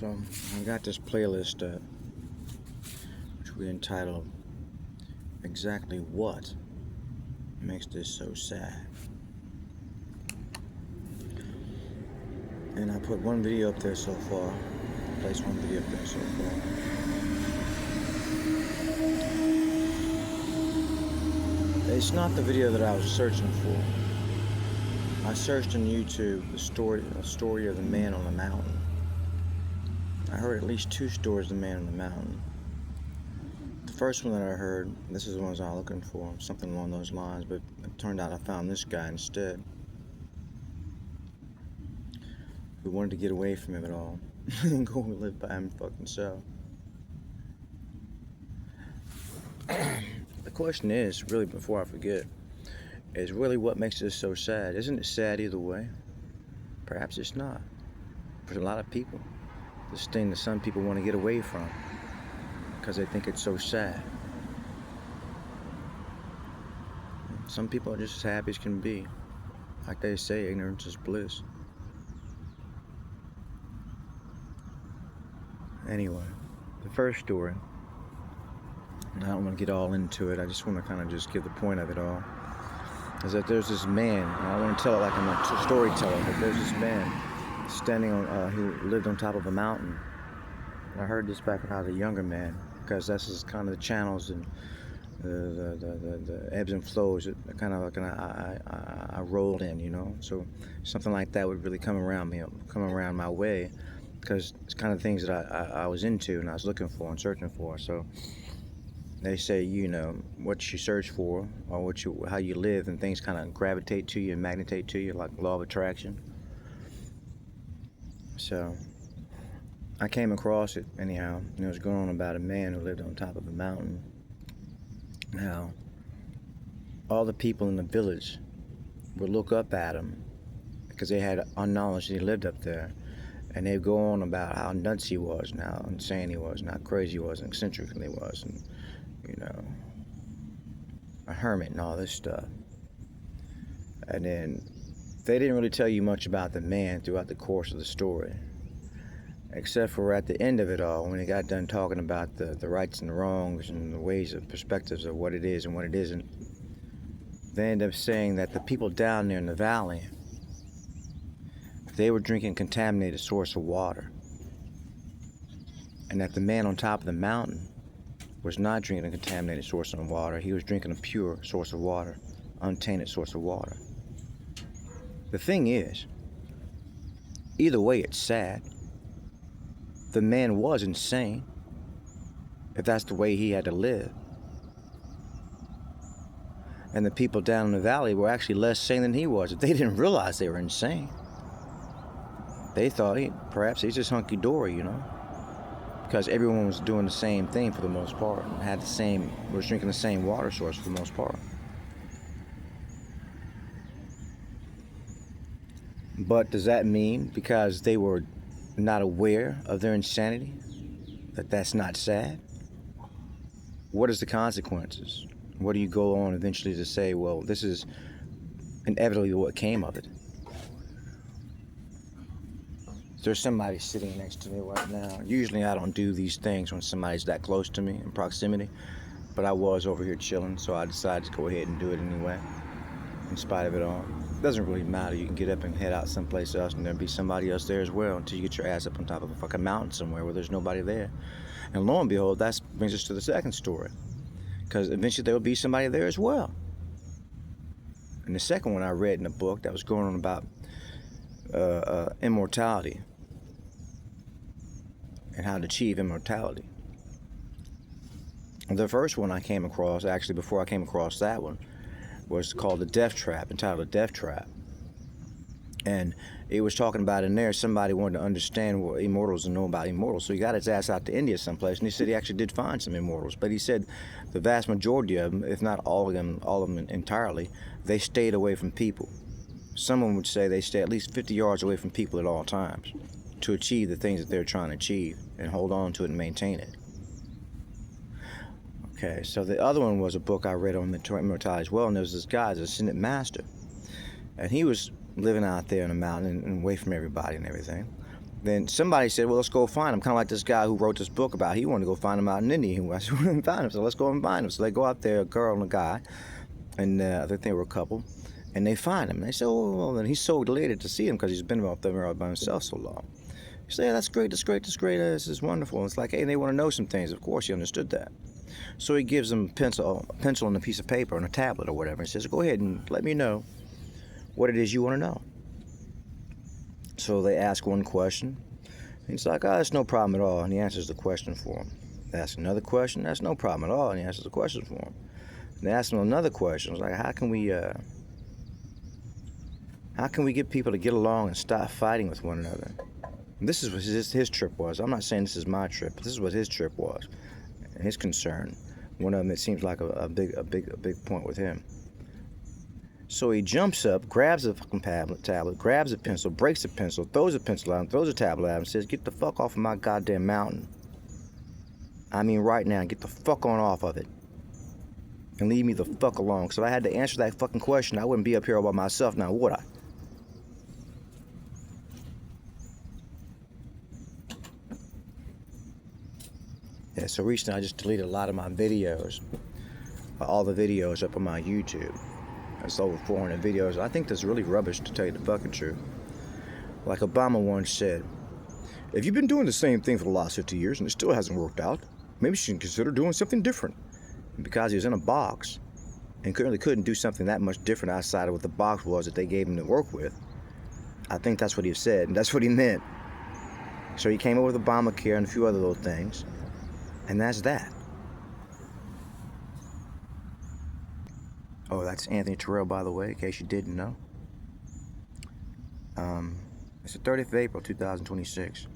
So I got this playlist which we entitled Exactly What Makes This So Sad. And I put one video up there so far. Placed one video up there so far. It's not the video that I was searching for. I searched on YouTube a story of the man on the mountain. I heard at least two stories of the man on the mountain. The first one that I heard, this is the ones I was looking for, something along those lines, but it turned out I found this guy instead, who wanted to get away from him at all and go and live by him fucking self. The question is, really, before I forget, is really what makes this so sad? Isn't it sad either way? Perhaps it's not. For a lot of people, this thing that some people want to get away from because they think it's so sad. Some people are just as happy as can be. Like they say, ignorance is bliss. Anyway, the first story, and I don't want to get all into it, I just want to kind of just give the point of it all, is that there's this man, and I want to tell it like I'm a storyteller, but there's this man standing on, who lived on top of a mountain. And I heard this back when I was a younger man, because that's just kind of the channels and the ebbs and flows that kind of like I rolled in, you know. So something like that would really come around my way, because it's kind of things that I was into and I was looking for and searching for. So they say, you know, what you search for or how you live, and things kind of gravitate to you and magnetate to you, like law of attraction. So I came across it anyhow, and it was going on about a man who lived on top of a mountain. Now, all the people in the village would look up at him because they had knowledge that he lived up there, and they'd go on about how nuts he was, and how insane he was, and how crazy he was, and eccentric he was, and, you know, a hermit and all this stuff. And then they didn't really tell you much about the man throughout the course of the story, except for at the end of it all, when he got done talking about the rights and the wrongs and the ways of perspectives of what it is and what it isn't. They ended up saying that the people down there in the valley, they were drinking contaminated source of water, and that the man on top of the mountain was not drinking a contaminated source of water. He was drinking a pure source of water, untainted source of water. The thing is, either way, it's sad. The man was insane, if that's the way he had to live. And the people down in the valley were actually less sane than he was. They didn't realize they were insane. They thought perhaps he's just hunky-dory, you know, because everyone was doing the same thing for the most part, and was drinking the same water source for the most part. But does that mean because they were not aware of their insanity that's not sad? What is the consequences? What do you go on eventually to say, well, this is inevitably what came of it? There's somebody sitting next to me right now. Usually I don't do these things when somebody's that close to me in proximity, but I was over here chilling, so I decided to go ahead and do it anyway, in spite of it all. It doesn't really matter. You can get up and head out someplace else, and there'll be somebody else there as well, until you get your ass up on top of a fucking mountain somewhere where there's nobody there. And lo and behold, that brings us to the second story, because eventually there will be somebody there as well. And the second one I read in a book that was going on about immortality and how to achieve immortality. The first one I came across, actually before I came across that one, was called The Death Trap, entitled The Death Trap. And it was talking about in there, somebody wanted to understand what immortals and know about immortals. So he got his ass out to India someplace, and he said he actually did find some immortals. But he said the vast majority of them, if not all of them entirely, they stayed away from people. Someone would say they stay at least 50 yards away from people at all times to achieve the things that they're trying to achieve and hold on to it and maintain it. Okay, so the other one was a book I read on immortality as well, and there was this guy, the Ascended Master, and he was living out there in the mountain and away from everybody and everything. Then somebody said, well, let's go find him. Kind of like this guy who wrote this book about, he wanted to go find him out in India. I said, we didn't find him, so let's go and find him. So they go out there, a girl and a guy, and I think they were a couple, and they find him. And they say, oh, well, and he's so elated to see him because he's been up there by himself so long. He said, yeah, that's great, this is wonderful. And it's like, hey, they want to know some things. Of course, he understood that. So he gives them a pencil and a piece of paper and a tablet or whatever, and says, go ahead and let me know what it is you want to know. So they ask one question. He's like, oh, that's no problem at all. And he answers the question for him. They ask another question. That's no problem at all. And he answers the question for him. And they ask him another question. It's like, how can we get people to get along and stop fighting with one another? And this is what his trip was. I'm not saying this is my trip, but this is what his trip was. His concern. One of them, it seems like a big point with him. So he jumps up, grabs a fucking tablet, grabs a pencil, breaks a pencil, throws a pencil out, throws a tablet at him, and says, get the fuck off of my goddamn mountain. I mean right now, get the fuck on off of it. And leave me the fuck alone. Because if I had to answer that fucking question, I wouldn't be up here all by myself now, would I? Yeah, so recently I just deleted a lot of my videos. All the videos up on my YouTube. It's over 400 videos. I think that's really rubbish, to tell you the fucking truth. Like Obama once said, if you've been doing the same thing for the last 50 years and it still hasn't worked out, maybe you should consider doing something different. And because he was in a box and couldn't do something that much different outside of what the box was that they gave him to work with, I think that's what he said, and that's what he meant. So he came up with Obamacare and a few other little things, and that's that. Oh, that's Anthony Terrell, by the way, in case you didn't know. It's the 30th of April, 2026.